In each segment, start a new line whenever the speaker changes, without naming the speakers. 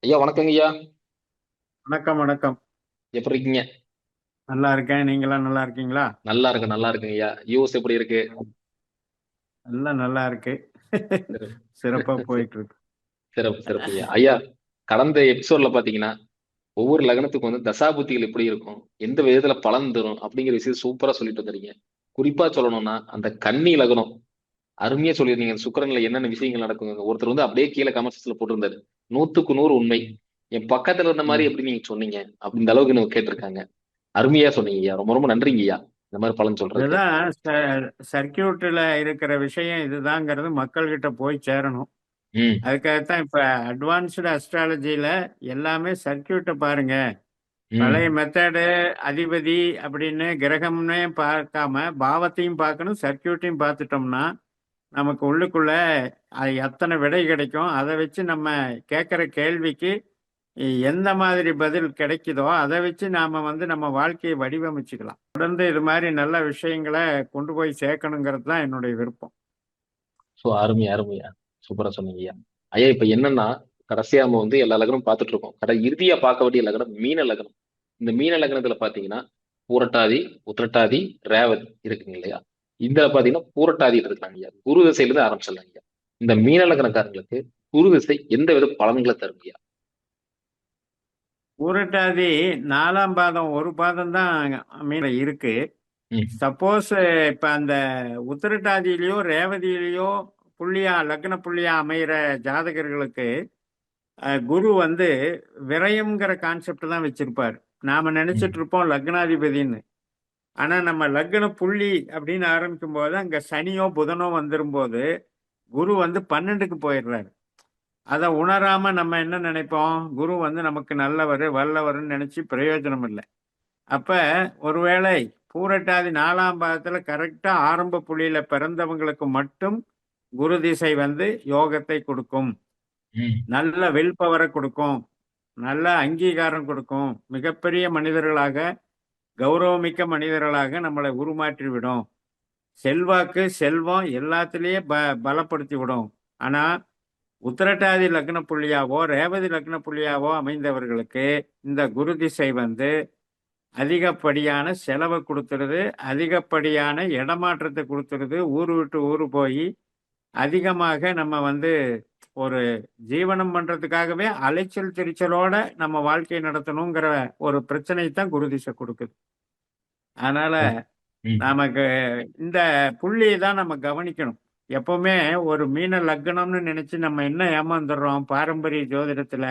ஐயா வணக்கங்க ஐயா.
வணக்கம், வணக்கம்.
எப்படி இருக்கீங்க?
நல்லா இருக்கேன். நீங்கலாம் நல்லா இருக்கீங்களா?
நல்லா இருக்கு, நல்லா இருக்குங்க ஐயா. யூஎஸ் எப்படி இருக்கு?
எல்லாம் நல்லா இருக்கு.
சிறப்பு.
சிறப்பா போயிட்டு இருக்கு.
சிறப்பு சிறப்பு ஐயா. ஐயா, கடந்த எபிசோட்ல பாத்தீங்கன்னா ஒவ்வொரு லக்னத்துக்கும் வந்து தசாபுத்திகள் எப்படி இருக்கும், எந்த விதத்துல பலன் தரும் அப்படிங்கிற விஷயம் சூப்பரா சொல்லிட்டு வந்துறீங்க. குறிப்பா சொல்லணும்னா அந்த கன்னி லக்னம் அருமையா சொல்லியிருந்தீங்க. சுக்கிரன்ல என்னென்ன விஷயங்கள் நடக்குங்க. ஒருத்தர் வந்து அப்படியே கீழே கமெண்ட்ஸ்ல போட்டிருந்தாரு, 100க்கு 100 உண்மை. என் பக்கத்துல இருந்த மாதிரி
ம்.
எப்படி நீங்க சொன்னீங்க அப்படின்ற அளவுக்கு நீங்க கேட்டிருக்காங்க. அருமையா சொன்னீங்க ஐயா. ரொம்ப ரொம்ப நன்றிங்க ஐயா, இந்த மாதிரி பலன் சொல்றதுக்கு.
இதுதான் சர்க்யூட்ல இருக்கிற விஷயம் இதுதாங்கிறது மக்கள்கிட்ட போய் சேரணும்.
ம்.
அதுக்காகத்தான் இப்ப அட்வான்ஸ்டு அஸ்ட்ராலஜில எல்லாமே சர்க்யூட்ட பாருங்க. பழைய
ம்.
மெத்தடு அதிபதி அப்படின்னு கிரகம்னே பார்க்காம பாவத்தையும் பார்க்கணும், சர்க்யூட்டையும் பார்த்துட்டோம்னா நமக்கு உள்ளுக்குள்ள அது எத்தனை விடை கிடைக்கும். அதை வச்சு நம்ம கேட்குற கேள்விக்கு எந்த மாதிரி பதில் கிடைக்குதோ அதை வச்சு நாம வந்து நம்ம வாழ்க்கையை வடிவமைச்சுக்கலாம். தொடர்ந்து இது மாதிரி நல்ல விஷயங்களை கொண்டு போய் சேர்க்கணுங்கிறது தான் என்னுடைய விருப்பம்.
ஸோ அருமையா அருமையா சூப்பரா சொன்னீங்க ஐயா. ஐயா இப்ப என்னன்னா, கடைசியா நம்ம வந்து எல்லா லக்னமும் பார்த்துட்டு இருக்கோம். இறுதியா பார்க்க வேண்டிய லக்னம் மீன லக்னம். இந்த மீன லக்னத்துல பாத்தீங்கன்னா பூரட்டாதி, உத்திரட்டாதி, ரேவதி இருக்குங்க இல்லையா? இதுல பாத்தீங்கன்னா பூரட்டாதி இருக்காங்க ஐயா. குரு திசையில இருந்து ஆரம்பிச்சிடலாம் ஐயா. இந்த மீன லக்னக்காரங்களுக்கு குரு திசை எந்த வித பலன்களை தரும் ஐயா?
பூரட்டாதி 4ஆம் பாதம் ஒரு பாதம் தான் மீன இருக்கு.
ம்.
சப்போஸ் இப்ப அந்த உத்திரட்டாதியிலயோ ரேவதியிலயோ புள்ளியா லக்ன புள்ளியா அமைகிற ஜாதகர்களுக்கு குரு வந்து விரயம்ங்கிற கான்செப்ட் தான் வச்சிருப்பாரு. நாம நினைச்சிட்டு
ம்.
இருப்போம் லக்னாதிபதின்னு. ஆனா நம்ம லக்ன புள்ளி அப்படின்னு ஆரம்பிக்கும் போது அங்க சனியோ புதனோ வந்துரும் போது குரு வந்து 12க்கு போயிடுறாரு. அதை உணராம நம்ம என்ன நினைப்போம், குரு வந்து நமக்கு நல்லவர் வல்லவர்னு நினைச்சு பிரயோஜனம் இல்லை. அப்ப ஒருவேளை பூரட்டாதி 4ஆம் பாதத்துல கரெக்டா ஆரம்ப புள்ளியில பிறந்தவங்களுக்கு மட்டும் குரு திசை வந்து யோகத்தை கொடுக்கும்,
ம்.
நல்ல வில் பவரை கொடுக்கும், நல்ல அங்கீகாரம் கொடுக்கும், மிகப்பெரிய மனிதர்களாக கௌரவமிக்க மனிதர்களாக நம்மளை உருமாற்றி விடும், செல்வாக்கு செல்வம் எல்லாத்திலேயே பலப்படுத்தி விடும். ஆனா உத்திரட்டாதி லக்ன புள்ளியாவோ ரேவதி லக்ன புள்ளியாவோ அமைந்தவர்களுக்கு இந்த குரு திசை வந்து அதிகப்படியான செலவை கொடுத்துருது, அதிகப்படியான இடமாற்றத்தை கொடுத்துருது. ஊரு விட்டு ஊரு போய் அதிகமாக நம்ம வந்து ஒரு ஜீவனம் பண்றதுக்காகவே அலைச்சல் திருச்சலோட நம்ம வாழ்க்கையை நடத்தணுங்கிற ஒரு பிரச்சனை தான் குரு திசை கொடுக்குது. அதனால
ம்.
நமக்கு இந்த புள்ளியை தான் நம்ம கவனிக்கணும். எப்பவுமே ஒரு மீன லக்னம்னு நினைச்சு நம்ம என்ன ஏமாந்துடுறோம் பாரம்பரிய ஜோதிடத்துல,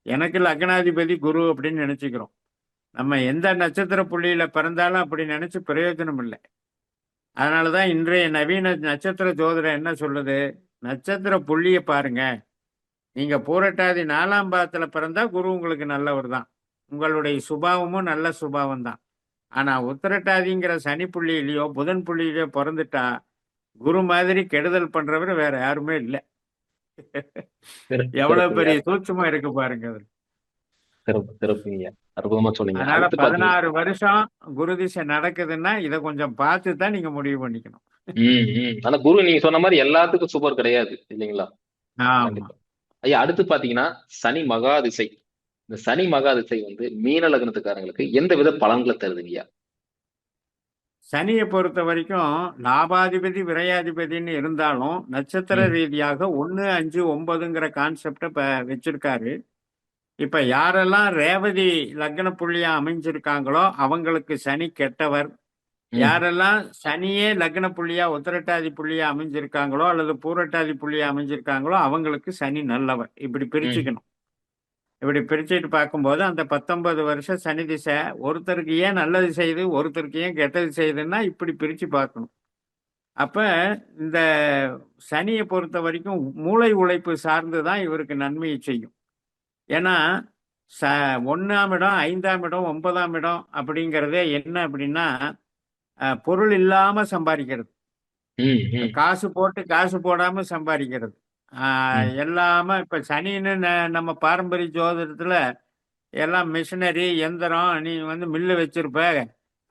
எனக்கு லக்னாதிபதி குரு அப்படின்னு நினைச்சுக்கிறோம். நம்ம எந்த நட்சத்திர புள்ளியில பிறந்தாலும் அப்படி நினைச்சு பிரயோஜனம் இல்லை. அதனாலதான் இன்றைய நவீன நட்சத்திர ஜோதிடம் என்ன சொல்லுது, நட்சத்திர புள்ளியை பாருங்க. நீங்க பூரட்டாதி 4ஆம் பாதத்துல பிறந்தா குரு உங்களுக்கு நல்லவர் தான், உங்களுடைய சுபாவமும் நல்ல சுபாவம் தான். ஆனா உத்திரட்டாதிங்கிற சனி புள்ளியிலயோ புதன் புள்ளியிலயோ பிறந்துட்டா குரு மாதிரி கெடுதல் பண்றவர் வேற யாருமே இல்லை.
சிறப்பு
எவ்வளவு
சிறப்புங்க.
பெரிய சூட்சுமம் இருக்கு பாருங்க அது.
சிறப்பு சிறப்புங்க. அற்புதமா சொன்னீங்க.
அதனால
அடுத்து பாத்தீங்கன்னா
16 வருஷம் குரு திசை நடக்குதுன்னா இதை கொஞ்சம் பார்த்து தான் நீங்க முடிவு பண்ணிக்கணும்.
ம், ம். ஆனா குரு நீங்க சொன்ன மாதிரி எல்லாத்துக்கும் சூப்பர் கிடையாது இல்லைங்களா?
ஆமா.
கண்டிப்பா. ஐயா அடுத்து பாத்தீங்கன்னா சனி மகாதிசை. இந்த சனி மகாதிசை வந்து மீன லக்னத்துக்காரங்களுக்கு எந்த வித பலன்களை தருதுங்கய்யா?
சனியை பொறுத்த வரைக்கும் லாபாதிபதி விரையாதிபதின்னு இருந்தாலும் நட்சத்திர
ம்.
ரீதியாக 1, 5, 9ங்கிற கான்செப்ட இப்ப வச்சிருக்காரு. இப்ப யாரெல்லாம் ரேவதி லக்ன புள்ளியா அமைஞ்சிருக்காங்களோ அவங்களுக்கு சனி கெட்டவர்.
ம்.
யாரெல்லாம் சனியே லக்ன புள்ளியா உத்திரட்டாதி புள்ளியா அமைஞ்சிருக்காங்களோ அல்லது பூரட்டாதி புள்ளியா அமைஞ்சிருக்காங்களோ அவங்களுக்கு சனி நல்லவர். இப்படி
ம்.
பிரிச்சுக்கணும். இப்படி பிரிச்சுட்டு பார்க்கும்போது அந்த 19 வருஷம் சனி திசை ஒருத்தருக்கு ஏன் நல்லது செய்யுது ஒருத்தருக்கு ஏன் கெட்டது செய்யுதுன்னா இப்படி பிரிச்சு பார்க்கணும். அப்ப இந்த சனியை பொறுத்த வரைக்கும் மூளை உழைப்பு சார்ந்து தான் இவருக்கு நன்மையை செய்யும். ஏன்னா ச 1ஆம் இடம் 5ஆம் இடம் 9ஆம் இடம் அப்படிங்கிறதே என்ன அப்படின்னா பொருள் இல்லாம சம்பாதிக்கிறது,
ம். ம்.
காசு போட்டு காசு போடாம சம்பாதிக்கிறது.
ம்.
எல்லாம இப்ப சனின்னு நம்ம பாரம்பரிய ஜோதிடத்துல எல்லாம் மிஷினரி எந்திரம், நீ வந்து மில்லு வச்சிருப்ப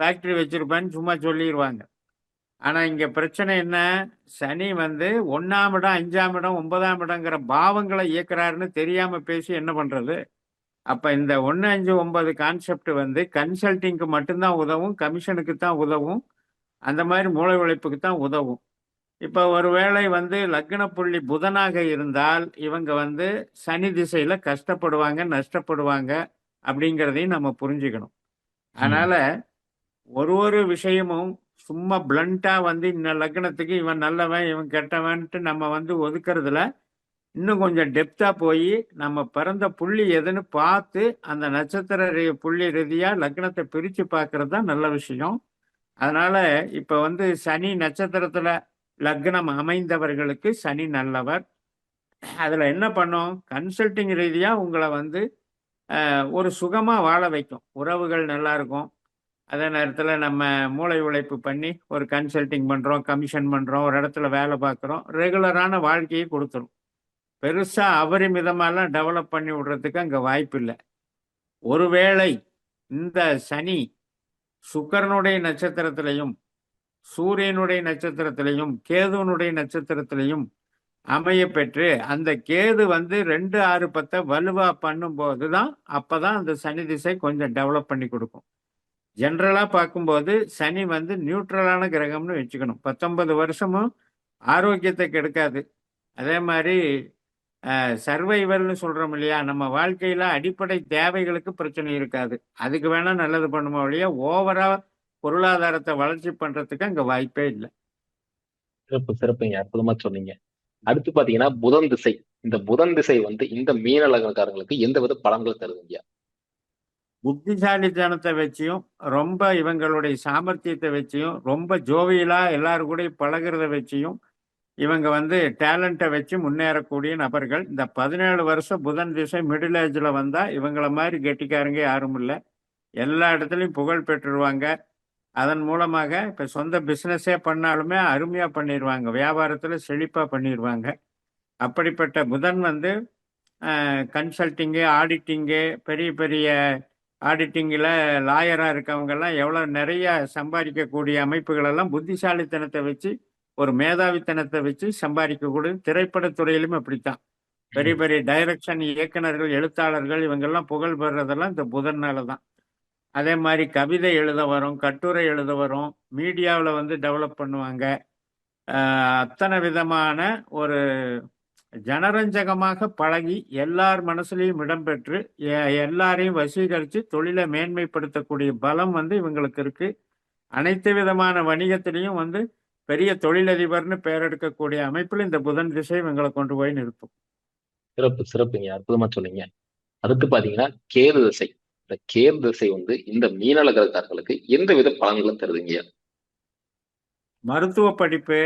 ஃபேக்டரி வச்சிருப்பேன்னு சும்மா சொல்லிடுவாங்க. ஆனா இங்க பிரச்சனை என்ன? சனி வந்து 1ஆம் இடம், 5ஆம் இடம், 9ஆம் இடங்கிற பாவங்களை இயக்குறாருன்னு தெரியாம பேசி என்ன பண்றது? அப்ப இந்த 1, 5, 9 கான்செப்ட் வந்து கன்சல்டிங்க்கு மட்டும்தான் உதவும், கமிஷனுக்கு தான் உதவும், அந்த மாதிரி மூளை உழைப்புக்கு தான் உதவும். இப்ப ஒருவேளை வந்து லக்ன புள்ளி புதனாக இருந்தால் இவங்க வந்து சனி திசையில கஷ்டப்படுவாங்க, நஷ்டப்படுவாங்க அப்படிங்கிறதையும் நம்ம புரிஞ்சுக்கணும்.
ம்.
அதனால ஒரு விஷயமும் சும்மா பிளண்டா வந்து இந்த லக்னத்துக்கு இவன் நல்லவன் இவன் கெட்டவன்ட்டு நம்ம வந்து ஒதுக்குறதுல இன்னும் கொஞ்சம் டெப்தா போய் நம்ம பிறந்த புள்ளி எதுன்னு பார்த்து அந்த நட்சத்திர புள்ளி ரீதியா லக்னத்தை பிரிச்சு பார்க்கறது தான் நல்ல விஷயம். அதனால இப்ப வந்து சனி நட்சத்திரத்துல லக்னம் அமைந்தவர்களுக்கு சனி நல்லவர். அதுல என்ன பண்ணும்? கன்சல்டிங் ரீதியா உங்களை வந்து ஒரு சுகமா வாழ வைக்கும். உறவுகள் நல்லா இருக்கும். அதே நேரத்துல நம்ம மூளை உழைப்பு பண்ணி ஒரு கன்சல்டிங் பண்றோம், கமிஷன் பண்றோம், ஒரு இடத்துல வேலை பார்க்குறோம், ரெகுலரான வாழ்க்கையை கொடுத்துரும். பெருசா அபரிமிதமாலாம் டெவலப் பண்ணி விடுறதுக்கு அங்க வாய்ப்பு இல்லை. ஒருவேளை இந்த சனி சுக்கிரனுடைய நட்சத்திரத்திலையும் சூரியனுடைய நட்சத்திரத்திலையும் கேதுவனுடைய நட்சத்திரத்திலையும் அமைய பெற்று அந்த கேது வந்து 2, 6, 10 வலுவா பண்ணும்போது தான் அப்பதான் அந்த சனி திசை கொஞ்சம் டெவலப் பண்ணி கொடுக்கும். ஜென்ரலா பார்க்கும்போது சனி வந்து நியூட்ரலான கிரகம்னு வச்சுக்கணும். 19 வருஷமும் ஆரோக்கியத்தை கெடுக்காது. அதே மாதிரி சர்வைவல்னு சொல்றோம் இல்லையா, நம்ம வாழ்க்கையில அடிப்படை தேவைகளுக்கு பிரச்சனை இருக்காது. அதுக்கு வேணா நல்லது பண்ணுமோ இல்லையா, ஓவரா பொருளாதாரத்தை வளர்ச்சி பண்றதுக்கு அங்க வாய்ப்பே இல்லை.
சிறப்பு சிறப்புங்க. அற்புதமா சொன்னீங்க. அடுத்து பாத்தீங்கன்னா புதன் திசை. இந்த புதன் திசை வந்து இந்த மீன லக்னக்காரங்களுக்கு எந்த வித பலன்கள் தருதுங்கய்யா?
புத்திசாலித்தனத்தை வச்சியும் ரொம்ப இவங்களுடைய சாமர்த்தியத்தை வச்சியும் ரொம்ப ஜோவியலா எல்லாரும் கூட பழகிறத வச்சியும் இவங்க வந்து டேலண்ட்டை வச்சு முன்னேறக்கூடிய நபர்கள். இந்த 17 வருஷம் புதன் திசை மிடில் ஏஜ்ல வந்தா இவங்கள மாதிரி கெட்டிக்காரங்க யாரும் இல்லை. எல்லா இடத்துலையும் புகழ் பெற்றுருவாங்க. அதன் மூலமாக இப்ப சொந்த பிசினஸே பண்ணாலுமே அருமையா பண்ணிடுவாங்க. வியாபாரத்துல செழிப்பா பண்ணிடுவாங்க. அப்படிப்பட்ட புதன் வந்து கன்சல்டிங்கு, ஆடிட்டிங்கு, பெரிய பெரிய ஆடிட்டிங்கில் லாயராக இருக்கவங்கெல்லாம் எவ்வளோ நிறைய சம்பாதிக்கக்கூடிய அமைப்புகளெல்லாம் புத்திசாலித்தனத்தை வச்சு ஒரு மேதாவித்தனத்தை வச்சு சம்பாதிக்கக்கூடிய திரைப்படத்துறையிலும் அப்படித்தான். பெரிய
ம்.
பெரிய டைரக்ஷன் இயக்குனர்கள், எழுத்தாளர்கள் இவங்கெல்லாம் புகழ் பெறுறதெல்லாம் இந்த புதனால தான். அதே மாதிரி கவிதை எழுத வரும், கட்டுரை எழுத வரும், மீடியாவில் வந்து டெவலப் பண்ணுவாங்க. அத்தனை விதமான ஒரு ஜனரஞ்சகமாக பழகி எல்லார் மனசுலையும் இடம்பெற்று எல்லாரையும் வசீகரித்து தொழிலை மேன்மைப்படுத்தக்கூடிய பலம் வந்து இவங்களுக்கு இருக்கு. அனைத்து விதமான வணிகத்திலையும் வந்து பெரிய தொழிலதிபர்னு பெயர் எடுக்கக்கூடிய அமைப்பில் இந்த புதன் திசை இவங்களை கொண்டு போய் நிறுத்தும்.
சிறப்பு சிறப்புங்க. அற்புதமா சொன்னீங்க. அடுத்து பாத்தீங்கன்னா கேது திசை. இந்த கேது திசை வந்து இந்த மீன லக்னக்காரர்களுக்கு எந்த வித பலன்களும் தருதுங்கய்யா?
மருத்துவ படிப்பு,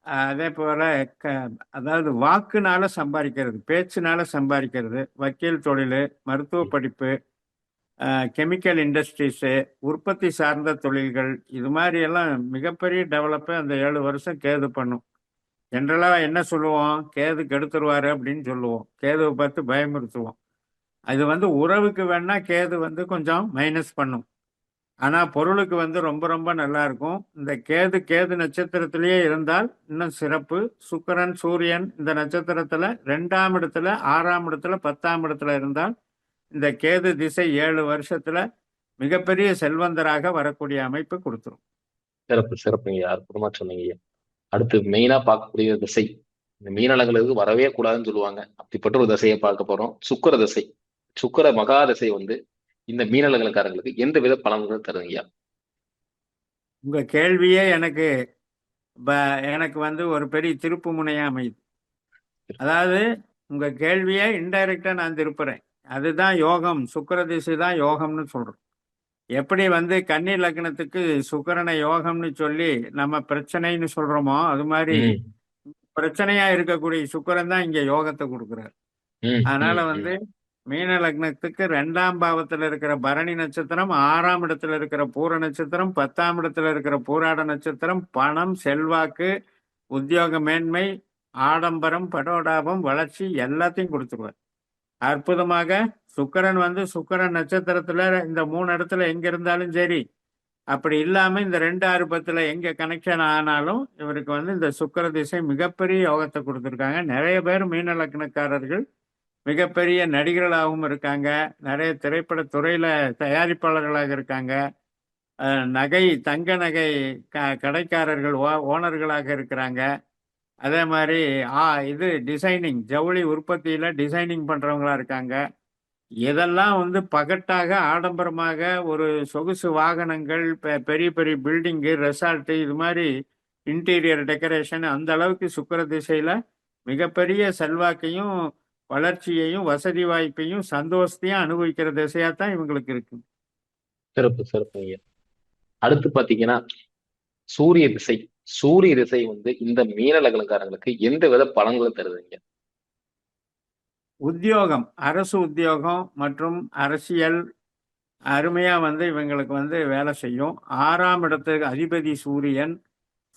அதே போல க அதாவது வாக்குனால சம்பாதிக்கிறது, பேச்சுனால சம்பாதிக்கிறது, வக்கீல் தொழில், மருத்துவ
ம்.
படிப்பு, கெமிக்கல் இண்டஸ்ட்ரீஸு, உற்பத்தி சார்ந்த தொழில்கள், இது மாதிரி எல்லாம் மிகப்பெரிய டெவலப்பை அந்த 7 வருஷம் கேது பண்ணும். ஜென்ரலாக என்ன சொல்லுவோம்? கேது கெடுத்துருவாரு அப்படின்னு சொல்லுவோம். கேதுவை பார்த்து பயமுறுத்துவோம். அது வந்து உறவுக்கு வேணா கேது வந்து கொஞ்சம் மைனஸ் பண்ணும். ஆனால் பொருளுக்கு வந்து ரொம்ப ரொம்ப நல்லா இருக்கும். இந்த கேது கேது நட்சத்திரத்திலேயே இருந்தால் இன்னும் சிறப்பு. சுக்கிரன் சூரியன் இந்த நட்சத்திரத்தில் 2ஆம் இடத்துல 6ஆம் இடத்துல 10ஆம் இடத்துல இருந்தால் இந்த கேது திசை 7 வருஷத்துல மிகப்பெரிய செல்வந்தராக வரக்கூடிய அமைப்பு கொடுத்துரும்.
சிறப்பு சிறப்புங்க. அற்புதமா சொன்னீங்க. அடுத்து மெயினா பார்க்கக்கூடிய திசை இந்த மீன லக்னங்களுக்கு வரவே கூடாதுன்னு சொல்லுவாங்க. அப்படிப்பட்ட ஒரு திசையை பார்க்க போறோம். சுக்கிர திசை. சுக்கிர மகா திசை வந்து இந்த மீன லக்னக்காரங்களுக்கு எந்த வித பலன்கள் தருங்கய்யா?
உங்க கேள்வியே எனக்கு வந்து ஒரு பெரிய திருப்பு முனையா அமையுது. அதாவது உங்க கேள்வியை இன்டைரக்டா நான் திருப்புறேன். அதுதான் யோகம். சுக்கிர திசை தான் யோகம்னு சொல்றோம். எப்படி வந்து கன்னி லக்னத்துக்கு சுக்கிரனை யோகம்னு சொல்லி நம்ம பிரச்சனைன்னு சொல்றோமோ, அது மாதிரி
ம்.
பிரச்சனையா இருக்கக்கூடிய சுக்கிரன் தான் இங்க யோகத்தை கொடுக்குறாரு.
ம்.
அதனால
ம்.
வந்து
ம்.
மீன லக்னத்துக்கு 2ஆம் பாவத்துல இருக்கிற பரணி நட்சத்திரம், 6ஆம் இடத்துல இருக்கிற பூர நட்சத்திரம், 10ஆம் இடத்துல இருக்கிற பூராட நட்சத்திரம் பணம், செல்வாக்கு, உத்தியோக மேன்மை, ஆடம்பரம், படோடாபம், வளர்ச்சி எல்லாத்தையும் கொடுத்துருவார். அற்புதமாக சுக்கிரன் வந்து சுக்கிரன் நட்சத்திரத்துல இந்த 3 இடத்துல எங்க இருந்தாலும் சரி அப்படி இல்லாம இந்த 2 6 10 எங்க கனெக்ஷன் ஆனாலும் இவருக்கு வந்து இந்த சுக்கிர திசை மிகப்பெரிய யோகத்தை கொடுத்துருக்காங்க. நிறைய பேர் மீன லக்னக்காரர்கள் மிகப்பெரிய நடிகர்களாகவும் இருக்காங்க. நிறைய திரைப்பட துறையில தயாரிப்பாளர்களாக இருக்காங்க. நகை தங்க நகை கடைக்காரர்கள் ஓனர்களாக இருக்கிறாங்க. அதே மாதிரி இது டிசைனிங் ஜவுளி உற்பத்தியில டிசைனிங் பண்றவங்களா இருக்காங்க. இதெல்லாம் வந்து பகட்டாக ஆடம்பரமாக ஒரு சொகுசு வாகனங்கள், பெரிய பெரிய பில்டிங்கு, ரெசார்ட், இது மாதிரி இன்டீரியர் டெக்கரேஷன் அந்த அளவுக்கு சுக்கிர திசையில மிகப்பெரிய செல்வாக்கையும் வளர்ச்சியையும் வசதி வாய்ப்பையும் சந்தோஷத்தையும் அனுபவிக்கிற திசையா தான் இவங்களுக்கு இருக்கு.
சிறப்பு சிறப்புங்க. அடுத்து பாத்தீங்கன்னா சூரிய திசை. சூரிய திசை வந்து இந்த மீன லக்னக்காரங்களுக்கு எந்த வித பலன்களை தருதுங்க?
உத்தியோகம், அரசு உத்தியோகம் மற்றும் அரசியல் அருமையா வந்து இவங்களுக்கு வந்து வேலை செய்யும். 6ஆம் இடத்துக்கு அதிபதி சூரியன்.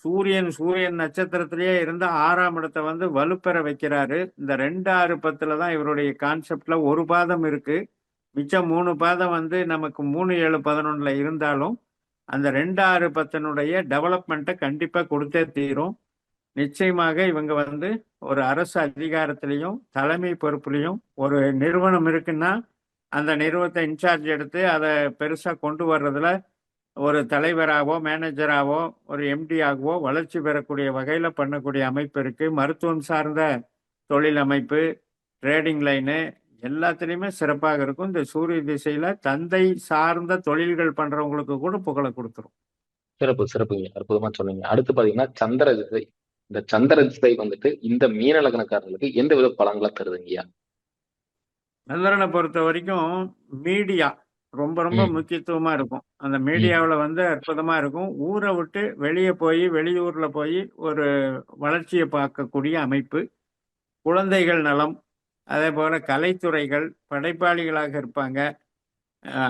சூரியன் நட்சத்திரத்திலேயே இருந்து 6ஆம் இடத்தை வந்து வலுப்பெற வைக்கிறாரு. இந்த 2 6 10 தான் இவருடைய கான்செப்ட்ல ஒரு பாதம் இருக்கு. மிச்சம் 3 பாதம் வந்து நமக்கு 3 7 11 இருந்தாலும் அந்த 2 6 10 டெவலப்மெண்ட்டை கண்டிப்பா கொடுத்தே தீரும். நிச்சயமாக இவங்க வந்து ஒரு அரசு அதிகாரத்திலையும் தலைமை பொறுப்புலையும் ஒரு நிறுவனம் இருக்குன்னா அந்த நிறுவனத்தை இன்சார்ஜ் எடுத்து அதை பெருசா கொண்டு வர்றதுல ஒரு தலைவராகவோ மேனேஜராகவோ ஒரு எம்டி ஆகவோ வளர்ச்சி பெறக்கூடிய வகையில பண்ணக்கூடிய அமைப்பு இருக்கு. மருத்துவம் சார்ந்த தொழில் அமைப்பு, ட்ரேடிங் லைனு எல்லாத்துலேயுமே சிறப்பாக இருக்கும். இந்த சூரிய திசையில தந்தை சார்ந்த தொழில்கள் பண்றவங்களுக்கு கூட புகழை கொடுத்துரும்.
சிறப்பு சிறப்புங்க, அற்புதமா சொன்னீங்க. அடுத்து பாத்தீங்கன்னா சந்திர திசை. இந்த சந்திர திசை வந்துட்டு இந்த மீன லக்னக்காரர்களுக்கு எந்த வித பலன்களை தருதுங்கய்யா?
சந்திரனை பொறுத்த வரைக்கும் மீடியா ரொம்ப ரொம்ப முக்கியத்துவமா இருக்கும். அந்த மீடியாவில் வந்து அற்புதமா இருக்கும். ஊரை விட்டு வெளியே போய் வெளியூர்ல போய் ஒரு வளர்ச்சியை பார்க்கக்கூடிய அமைப்பு. குழந்தைகள் நலம், அதே போல கலைத்துறைகள், படைப்பாளிகளாக இருப்பாங்க.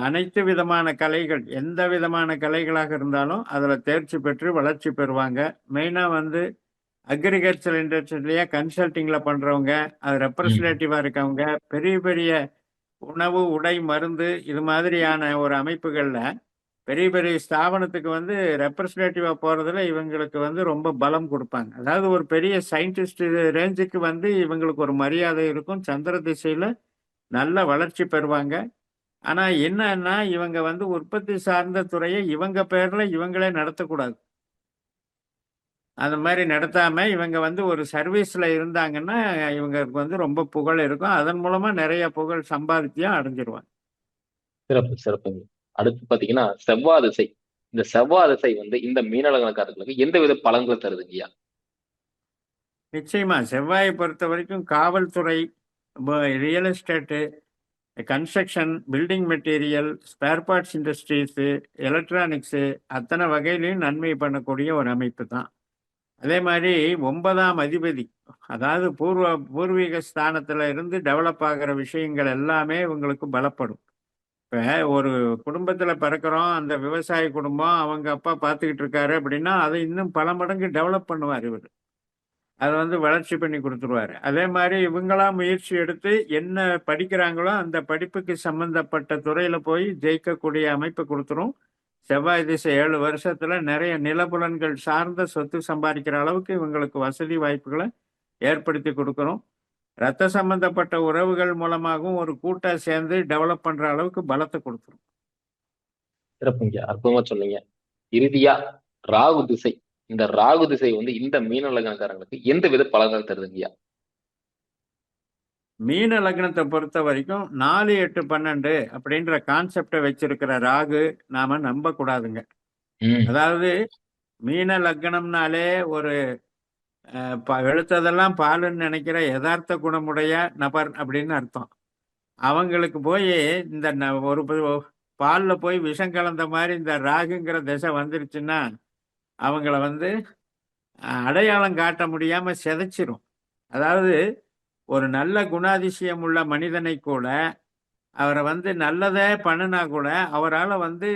அனைத்து விதமான கலைகள், எந்த விதமான கலைகளாக இருந்தாலும் அதுல தேர்ச்சி பெற்று வளர்ச்சி பெறுவாங்க. மெயினா வந்து அக்ரிகல்ச்சர் இண்டஸ்ட்ரியிலேயே கன்சல்டிங்ல பண்றவங்க, அது ரெப்ரஸன்டேட்டிவா இருக்கவங்க, பெரிய பெரிய உணவு, உடை, மருந்து இது மாதிரியான ஒரு அமைப்புகள்ல பெரிய பெரிய ஸ்தாபனத்துக்கு வந்து ரெப்ரஸன்டேட்டிவா போறதுல இவங்களுக்கு வந்து ரொம்ப பலம் கொடுப்பாங்க. அதாவது ஒரு பெரிய சயின்டிஸ்ட் ரேஞ்சுக்கு வந்து இவங்களுக்கு ஒரு மரியாதை இருக்கும். சந்திர திசையில நல்ல வளர்ச்சி பெறுவாங்க. ஆனா என்னன்னா இவங்க வந்து உற்பத்தி சார்ந்த துறையை இவங்க பேர்ல இவங்களே நடத்தக்கூடாது. அந்த மாதிரி நடத்தாம இவங்க வந்து ஒரு சர்வீஸ்ல இருந்தாங்கன்னா இவங்களுக்கு வந்து ரொம்ப புகழ் இருக்கும். அதன் மூலமா நிறைய புகழ் சம்பாதித்தியம் அடைஞ்சிருவாங்க.
சிறப்பு சிறப்புங்க. அடுத்து பாத்தீங்கன்னா செவ்வாய் திசை. இந்த செவ்வாய் திசை வந்து இந்த மீன லக்னக்காரர்களுக்கு எந்த வித பலன்களை தருதுங்கய்யா?
நிச்சயமா செவ்வாயை பொறுத்த வரைக்கும் காவல்துறை, real estate, construction, building material, spare parts industries, electronics அத்தனை வகையிலையும் நன்மை பண்ணக்கூடிய ஒரு அமைப்பு தான். அதே மாதிரி 9ஆம் அதிபதி, அதாவது பூர்வீக ஸ்தானத்துல இருந்து டெவலப் ஆகிற விஷயங்கள் எல்லாமே இவங்களுக்கு பலப்படும். இப்ப ஒரு குடும்பத்துல பிறக்கிறோம், அந்த விவசாய குடும்பம், அவங்க அப்பா பார்த்துக்கிட்டு இருக்காரு அப்படின்னா அதை இன்னும் பல மடங்கு டெவலப் பண்ணுவார் இவர். அதை வந்து வளர்ச்சி பண்ணி கொடுத்துருவாரு. அதே மாதிரி இவங்களா முயற்சி எடுத்து என்ன படிக்கிறாங்களோ அந்த படிப்புக்கு சம்பந்தப்பட்ட துறையில போய் ஜெயிக்கக்கூடிய அமைப்பு கொடுத்துரும். செவ்வாய் திசை 7 வருஷத்துல நிறைய நிலபுலன்கள் சார்ந்த சொத்து சம்பாதிக்கிற அளவுக்கு இவங்களுக்கு வசதி வாய்ப்புகளை ஏற்படுத்தி கொடுக்கணும். ரத்த சம்பந்தப்பட்ட உறவுகள் மூலமாகவும் ஒரு கூட்டா சேர்ந்து டெவலப் பண்ற அளவுக்கு பலத்தை கொடுத்துரும்.
சிறப்புங்க, அற்புதமா சொன்னீங்க. இறுதியா ராகு திசை. இந்த ராகு திசை வந்து இந்த மீன லக்னக்காரங்களுக்கு எந்த வித பலன்கள் தருதுங்கய்யா?
மீன லக்னத்தை பொறுத்த வரைக்கும் 4 8 12 அப்படின்ற கான்செப்டை வச்சிருக்கிற ராகு நாம நம்ப கூடாதுங்க. அதாவது மீன லக்னம்னாலே ஒரு வெளுத்ததெல்லாம் பாலுன்னு நினைக்கிற யதார்த்த குணமுடைய நபர் அப்படின்னு அர்த்தம். அவங்களுக்கு போய் இந்த ஒரு பால்ல போய் விஷம் கலந்த மாதிரி இந்த ராகுங்கிற திசை வந்துருச்சுன்னா அவங்கள வந்து அடையாளம் காட்ட முடியாம சிதைச்சிரும். அதாவது ஒரு நல்ல குணாதிசயம் உள்ள மனிதனை கூட அவரை வந்து நல்லதே பண்ணினா கூட அவரால் வந்து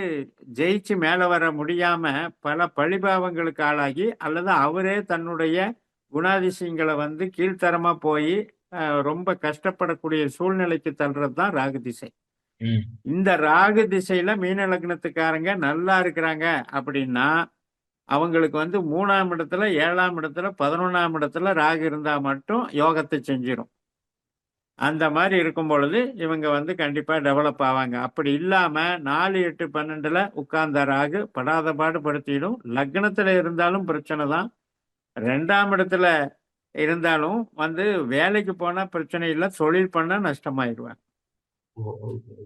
ஜெயிச்சு மேலே வர முடியாம பல பழிபாவங்களுக்கு ஆளாகி அல்லது அவரே தன்னுடைய குணாதிசயங்களை வந்து கீழ்த்தரமா போய் ரொம்ப கஷ்டப்படக்கூடிய சூழ்நிலைக்கு தள்ளுறது தான் ராகு திசை.
ம்.
இந்த ராகு திசையில மீன லக்னத்துக்காரங்க நல்லா இருக்கிறாங்க அப்படின்னா அவங்களுக்கு வந்து 3ஆம் இடத்துல, 7ஆம் இடத்துல, 11ஆம் இடத்துல ராகு இருந்தா மட்டும் யோகத்தை செஞ்சிரும். அந்த மாரி இருக்கும் பொழுது, இவங்க வந்து கண்டிப்பா டெவலப் ஆவாங்க. அப்படி இல்லாம 4, 8, 12ல உட்கார்ந்த ராகு படாத பாடு படுத்திடும். லக்னத்துல இருந்தாலும் பிரச்சனை தான். 2ஆம் இடத்துல இருந்தாலும் வந்து வேலைக்கு போனா பிரச்சனை இல்ல. தொழில் பண்ணா நஷ்டமாயிருவாங்க.
ஓ, ஓ, ஓ.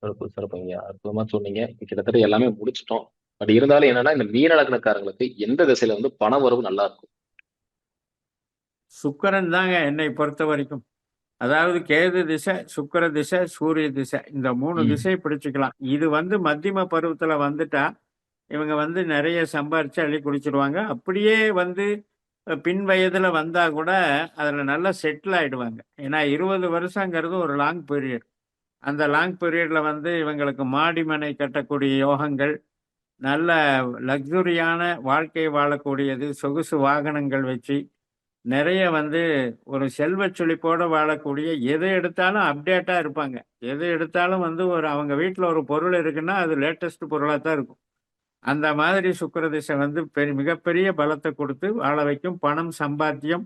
சிறப்பு சிறப்புங்கய்யா, அற்புதமா சொன்னீங்க. கிட்டத்தட்ட எல்லாமே முடிச்சிட்டோம். பட் இருந்தாலும் என்னன்னா, இந்த மீன லக்னக்காரங்களுக்கு எந்த திசையில வந்து பண வரவு நல்லா இருக்கும்?
சுக்கிரன் தாங்க என்னை பொறுத்தவரைக்கும். அதாவது கேது திசை, சுக்கிர திசை, சூரிய திசை. இந்த 3
ம்.
திசை பிடிச்சுக்கலாம். இது வந்து மத்தியம பருவத்துல வந்துட்டா, இவங்க வந்து நெறைய சம்பாரிச்சு அள்ளி குடிச்சிருவாங்க. அப்படியே வந்து பின் வயதுல வந்தா கூட, அதுல நல்லா செட்டில் ஆயிடுவாங்க. ஏன்னா 20 வருஷங்கிறது ஒரு லாங் பீரியட். அந்த லாங் பீரியட்ல வந்து இவங்களுக்கு மாடி, மனை கட்டக்கூடிய யோகங்கள், நல்ல லக்ஸூரியான வாழ்க்கை வாழக்கூடியது, சொகுசு வாகனங்கள் வச்சு, நெறைய வந்து ஒரு செல்வச் செழிப்போட வாழக்கூடிய எத எடுத்தாலும் அப்டேட்டா இருப்பாங்க. எது எடுத்தாலும் வந்து ஒரு அவங்க வீட்ல ஒரு பொருள் இருக்குன்னா, அது லேட்டஸ்ட் பொருளா தான் இருக்கும். அந்த மாதிரி சுக்கிர திசை வந்து மிகப்பெரிய பலத்த குடுத்து வாழ வைக்கும். பணம், சம்பாத்தியம்,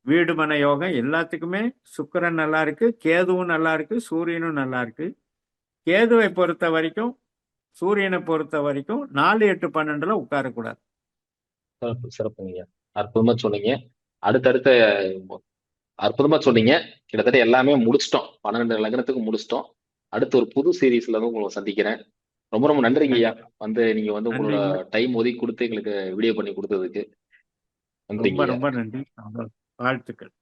வீடு மனை யோகம் எல்லாத்துக்குமே சுக்கிரன் நல்லா இருக்கு. கேதுவும் நல்லா இருக்கு. சூரியனும் நல்லா இருக்கு. கேதுவை பொறுத்த வரைக்கும், சூரியனை பொறுத்த வரைக்கும் 4, 8, 12ல உட்காரக்கூடாது.
சிறப்பு சிறப்புங்கய்யா. அற்புதமா சொன்னீங்க. அடுத்தடுத்த அற்புதமா சொன்னீங்க. கிட்டத்தட்ட எல்லாமே முடிச்சிட்டோம். 12 லக்னத்துக்கு முடிச்சிட்டோம். அடுத்து ஒரு புது சீரிஸ்ல வந்து உங்களை சந்திக்கிறேன். ரொம்ப ரொம்ப நன்றிங்கய்யா.
கண்டிப்பா.
வந்து நீங்க வந்து உங்களோட
நன்றிங்க.
டைம் ஒதுக்கி குடுத்து எங்களுக்கு வீடியோ பண்ணி குடுத்ததுக்கு.
ரொம்ப
நன்றிங்கய்யா.
ரொம்ப நன்றி. வாழ்த்துக்கள்.